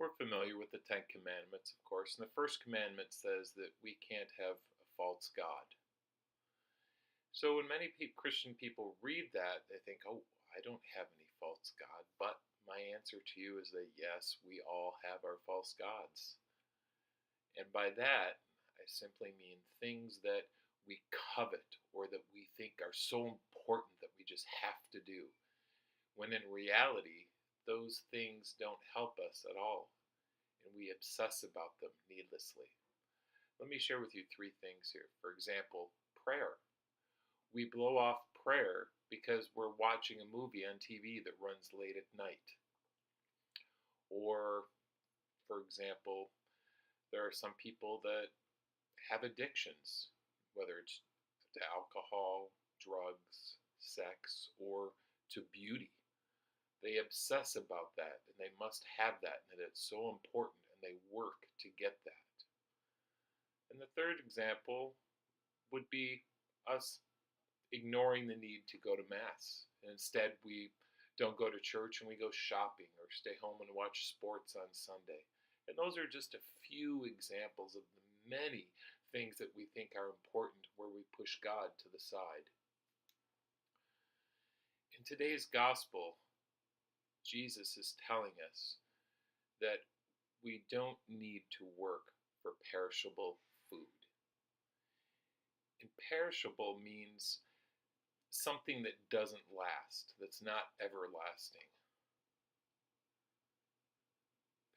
We're familiar with the Ten Commandments, of course, and the first commandment says that we can't have a false God. So when many Christian people read that, they think, oh, I don't have any false God. But my answer to you is that yes, we all have our false gods. And by that, I simply mean things that we covet or that we think are so important that we just have to do. When in reality, those things don't help us at all, and we obsess about them needlessly. Let me share with you three things here. For example, prayer. We blow off prayer because we're watching a movie on TV that runs late at night. Or, for example, there are some people that have addictions, whether it's to alcohol, drugs, sex, or to beauty. They obsess about that, and they must have that, and it's so important, and they work to get that. And the third example would be us ignoring the need to go to Mass. And instead, we don't go to church and we go shopping or stay home and watch sports on Sunday. And those are just a few examples of the many things that we think are important where we push God to the side. In today's gospel, Jesus is telling us that we don't need to work for perishable food. And perishable means something that doesn't last, that's not everlasting.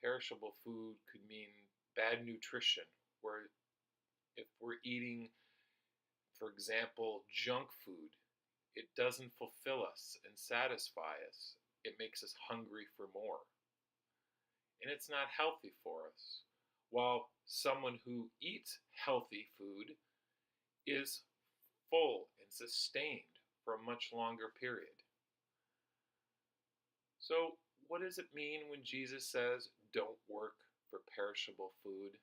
Perishable food could mean bad nutrition, where if we're eating, for example, junk food, it doesn't fulfill us and satisfy us. It makes us hungry for more. And it's not healthy for us. While someone who eats healthy food is full and sustained for a much longer period. So, what does it mean when Jesus says, don't work for perishable food?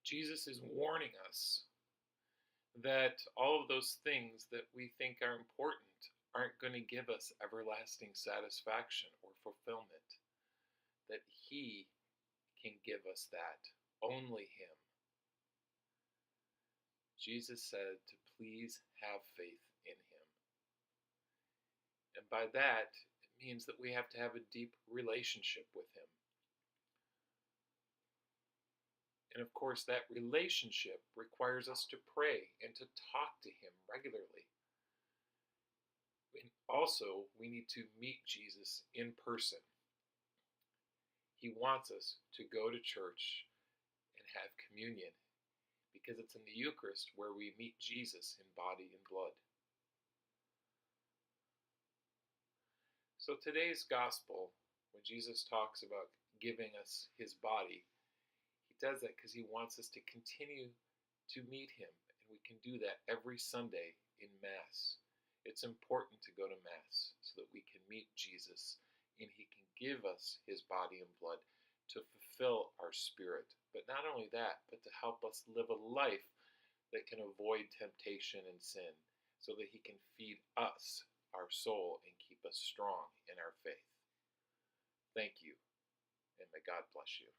Jesus is warning us that all of those things that we think are important aren't going to give us everlasting satisfaction or fulfillment. That He can give us that, only Him. Jesus said to please have faith in Him. And by that, it means that we have to have a deep relationship with Him. And of course, that relationship requires us to pray and to talk to Him regularly. And also, we need to meet Jesus in person. He wants us to go to church and have communion because it's in the Eucharist where we meet Jesus in body and blood. So today's gospel, when Jesus talks about giving us His body, He does that because He wants us to continue to meet Him. And we can do that every Sunday in Mass. It's important to go to Mass so that we can meet Jesus and He can give us His body and blood to fulfill our spirit. But not only that, but to help us live a life that can avoid temptation and sin so that He can feed us, our soul, and keep us strong in our faith. Thank you, and may God bless you.